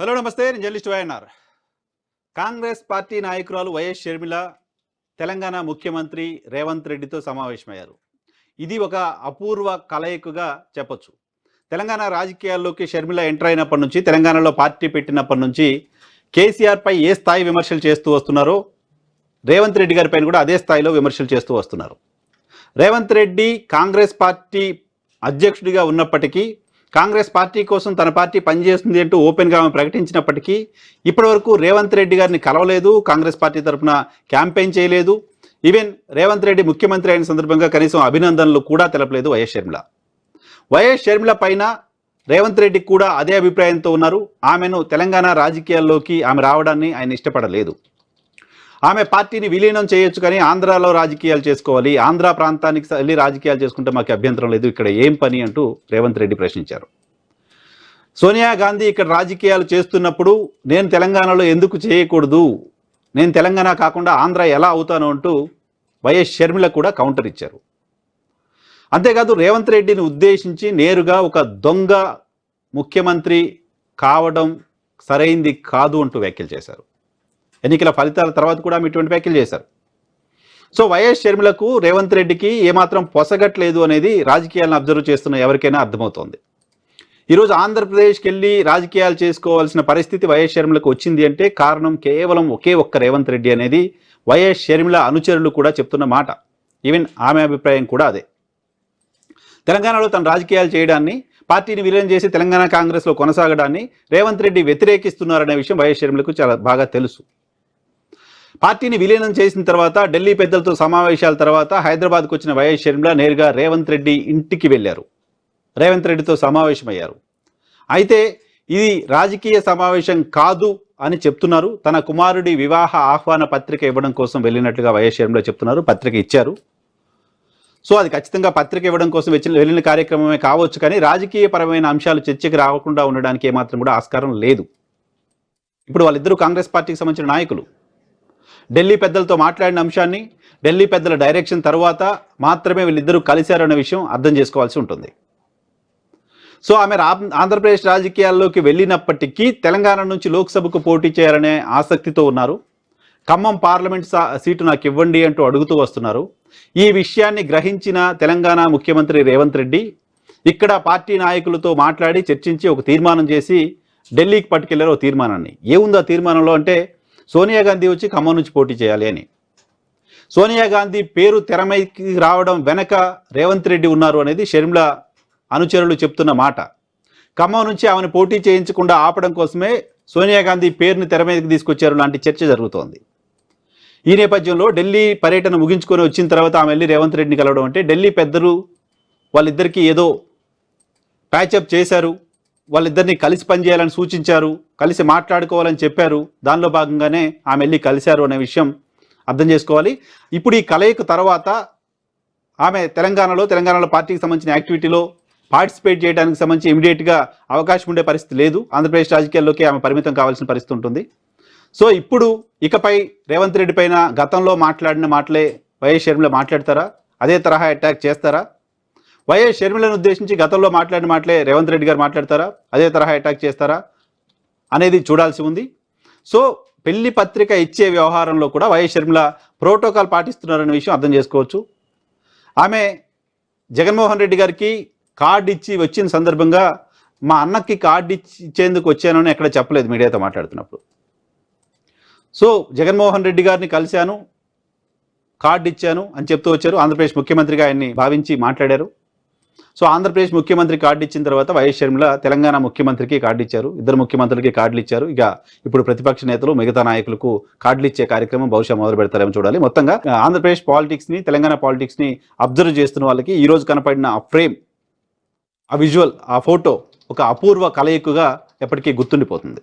Hello నమస్తే, నేను journalist YNR. Congress party నాయకురాలు వైఎస్ షర్మిల తెలంగాణ ముఖ్యమంత్రి రేవంత్ రెడ్డితో సమావేశమయ్యారు. ఇది ఒక అపూర్వ కలయికగా చెప్పొచ్చు. తెలంగాణ రాజకీయాల్లోకి షర్మిల ఎంటర్ అయినప్పటి నుంచి, తెలంగాణలో పార్టీ పెట్టినప్పటి నుంచి కేసీఆర్పై ఏ స్థాయి విమర్శలు చేస్తూ వస్తున్నారో రేవంత్ రెడ్డి గారి పైన కూడా అదే స్థాయిలో విమర్శలు చేస్తూ వస్తున్నారు. రేవంత్ రెడ్డి కాంగ్రెస్ పార్టీ అధ్యక్షుడిగా ఉన్నప్పటికీ, కాంగ్రెస్ పార్టీ కోసం తన పార్టీ పనిచేస్తుంది అంటూ ఓపెన్గా ఆమె ప్రకటించినప్పటికీ ఇప్పటివరకు రేవంత్ రెడ్డి గారిని కలవలేదు, కాంగ్రెస్ పార్టీ తరఫున క్యాంపెయిన్ చేయలేదు. ఈవెన్ రేవంత్ రెడ్డి ముఖ్యమంత్రి అయిన సందర్భంగా కనీసం అభినందనలు కూడా తెలపలేదు వైఎస్ షర్మిల. వైఎస్ షర్మిల పైన రేవంత్ రెడ్డి కూడా అదే అభిప్రాయంతో ఉన్నారు. ఆమెను తెలంగాణ రాజకీయాల్లోకి ఆమె రావడాన్ని ఆయన ఇష్టపడలేదు. ఆమె పార్టీని విలీనం చేయొచ్చు, కానీ ఆంధ్రాలో రాజకీయాలు చేసుకోవాలి, ఆంధ్ర ప్రాంతానికి వెళ్ళి రాజకీయాలు చేసుకుంటే మాకు అభ్యంతరం లేదు, ఇక్కడ ఏం పని అంటూ రేవంత్ రెడ్డి ప్రశ్నించారు. సోనియా గాంధీ ఇక్కడ రాజకీయాలు చేస్తున్నప్పుడు నేను తెలంగాణలో ఎందుకు చేయకూడదు, నేను తెలంగాణ కాకుండా ఆంధ్ర ఎలా అవుతాను అంటూ వైఎస్ షర్మిల కూడా కౌంటర్ ఇచ్చారు. అంతేకాదు రేవంత్ రెడ్డిని ఉద్దేశించి నేరుగా ఒక దొంగ ముఖ్యమంత్రి కావడం సరైంది కాదు అంటూ వ్యాఖ్యలు చేశారు. ఎన్నికల ఫలితాల తర్వాత కూడా ఆమె ఇటువంటి వ్యాఖ్యలు చేశారు. సో వైఎస్ షర్మిలకు రేవంత్ రెడ్డికి ఏమాత్రం పొసగట్లేదు అనేది రాజకీయాలను అబ్జర్వ్ చేస్తున్న ఎవరికైనా అర్థమవుతోంది. ఈరోజు ఆంధ్రప్రదేశ్కి వెళ్ళి రాజకీయాలు చేసుకోవాల్సిన పరిస్థితి వైఎస్ షర్మిలకు వచ్చింది అంటే కారణం కేవలం ఒకే ఒక్క రేవంత్ రెడ్డి అనేది వైఎస్ షర్మిల అనుచరులు కూడా చెప్తున్న మాట. ఈవెన్ ఆమె అభిప్రాయం కూడా అదే. తెలంగాణలో తన రాజకీయాలు చేయడాన్ని, పార్టీని విలీనం చేసి తెలంగాణ కాంగ్రెస్లో కొనసాగడాన్ని రేవంత్ రెడ్డి వ్యతిరేకిస్తున్నారనే విషయం వైఎస్ షర్మిలకు చాలా బాగా తెలుసు. పార్టీని విలీనం చేసిన తర్వాత ఢిల్లీ పెద్దలతో సమావేశాల తర్వాత హైదరాబాద్కు వచ్చిన వైఎస్ షర్మిల నేరుగా రేవంత్ రెడ్డి ఇంటికి వెళ్ళారు, రేవంత్ రెడ్డితో సమావేశమయ్యారు. అయితే ఇది రాజకీయ సమావేశం కాదు అని చెప్తున్నారు. తన కుమారుడి వివాహ ఆహ్వాన పత్రిక ఇవ్వడం కోసం వెళ్ళినట్లుగా వైఎస్ షర్మిల చెప్తున్నారు. పత్రిక ఇచ్చారు. సో అది ఖచ్చితంగా పత్రిక ఇవ్వడం కోసం వెళ్ళిన కార్యక్రమమే కావచ్చు, కానీ రాజకీయపరమైన అంశాలు చర్చకు రాకుండా ఉండడానికి ఏమాత్రం కూడా ఆస్కారం లేదు. ఇప్పుడు వాళ్ళిద్దరూ కాంగ్రెస్ పార్టీకి సంబంధించిన నాయకులు. ఢిల్లీ పెద్దలతో మాట్లాడిన అంశాన్ని, ఢిల్లీ పెద్దల డైరెక్షన్ తర్వాత మాత్రమే వీళ్ళిద్దరూ కలిశారన్న విషయం అర్థం చేసుకోవాల్సి ఉంటుంది. సో ఆమె ఆంధ్రప్రదేశ్ రాజకీయాల్లోకి వెళ్ళినప్పటికీ తెలంగాణ నుంచి లోక్సభకు పోటీ చేయాలనే ఆసక్తితో ఉన్నారు. ఖమ్మం పార్లమెంట్ సీటు నాకు ఇవ్వండి అంటూ అడుగుతూ వస్తున్నారు. ఈ విషయాన్ని గ్రహించిన తెలంగాణ ముఖ్యమంత్రి రేవంత్ రెడ్డి ఇక్కడ పార్టీ నాయకులతో మాట్లాడి చర్చించి ఒక తీర్మానం చేసి ఢిల్లీకి పట్టుకెళ్లారు. ఒక తీర్మానాన్ని ఏముంది ఆ తీర్మానంలో అంటే, సోనియా గాంధీ వచ్చి ఖమ్మం నుంచి పోటీ చేయాలి అని. సోనియా గాంధీ పేరు తెరమైకి రావడం వెనక రేవంత్ రెడ్డి ఉన్నారు అనేది షర్మిల అనుచరులు చెప్తున్న మాట. ఖమ్మం నుంచి ఆమెను పోటీ చేయించకుండా ఆపడం కోసమే సోనియా గాంధీ పేరుని తెర మీదకి తీసుకొచ్చారు లాంటి చర్చ జరుగుతోంది. ఈ నేపథ్యంలో ఢిల్లీ పర్యటన ముగించుకొని వచ్చిన తర్వాత ఆమె వెళ్ళి రేవంత్ రెడ్డిని కలవడం అంటే, ఢిల్లీ పెద్దలు వాళ్ళిద్దరికీ ఏదో ప్యాచప్ చేశారు, వాళ్ళిద్దరిని కలిసి పనిచేయాలని సూచించారు, కలిసి మాట్లాడుకోవాలని చెప్పారు. దానిలో భాగంగానే ఆమె వెళ్ళి కలిశారు అనే విషయం అర్థం చేసుకోవాలి. ఇప్పుడు ఈ కలయిక తర్వాత ఆమె తెలంగాణలో పార్టీకి సంబంధించిన యాక్టివిటీలో పార్టిసిపేట్ చేయడానికి సంబంధించి ఇమీడియట్గా అవకాశం ఉండే పరిస్థితి లేదు. ఆంధ్రప్రదేశ్ రాజకీయాల్లోకి ఆమె పరిమితం కావాల్సిన పరిస్థితి ఉంటుంది. సో ఇప్పుడు ఇకపై రేవంత్ రెడ్డి పైన గతంలో మాట్లాడిన మాటలే వైఎస్ షర్మిల మాట్లాడతారా? అదే తరహా అటాక్ చేస్తారా? వైఎస్ షర్మిలను ఉద్దేశించి గతంలో మాట్లాడిన మాటలే రేవంత్ రెడ్డి గారు మాట్లాడతారా? అదే తరహా అటాక్ చేస్తారా అనేది చూడాల్సి ఉంది. సో పెళ్లి పత్రిక ఇచ్చే వ్యవహారంలో కూడా వైఎస్ షర్మిల ప్రోటోకాల్ పాటిస్తున్నారనే విషయం అర్థం చేసుకోవచ్చు. ఆమె జగన్మోహన్ రెడ్డి గారికి కార్డు ఇచ్చి వచ్చిన సందర్భంగా మా అన్నకి కార్డు ఇచ్చేందుకు వచ్చానని ఎక్కడ చెప్పలేదు మీడియాతో మాట్లాడుతున్నప్పుడు. సో జగన్మోహన్ రెడ్డి గారిని కలిశాను, కార్డు ఇచ్చాను అని చెప్తూ వచ్చారు. ఆంధ్రప్రదేశ్ ముఖ్యమంత్రిగా ఆయన్ని భావించి మాట్లాడారు. సో ఆంధ్రప్రదేశ్ ముఖ్యమంత్రి కార్డు ఇచ్చిన తర్వాత వైఎస్ షర్మిల తెలంగాణ ముఖ్యమంత్రికి కార్డు ఇచ్చారు. ఇద్దరు ముఖ్యమంత్రులకి కార్డులు ఇచ్చారు. ఇక ఇప్పుడు ప్రతిపక్ష నేతలు మిగతా నాయకులకు కార్డులు ఇచ్చే కార్యక్రమం బహుశా మొదలు పెడతారేమో చూడాలి. మొత్తంగా ఆంధ్రప్రదేశ్ పాలిటిక్స్ని, తెలంగాణ పాలిటిక్స్ని అబ్జర్వ్ చేస్తున్న వాళ్ళకి ఈరోజు కనపడిన ఆ ఫ్రేమ్, ఆ విజువల్, ఆ ఫోటో ఒక అపూర్వ కలయికగా ఎప్పటికీ గుర్తుండిపోతుంది.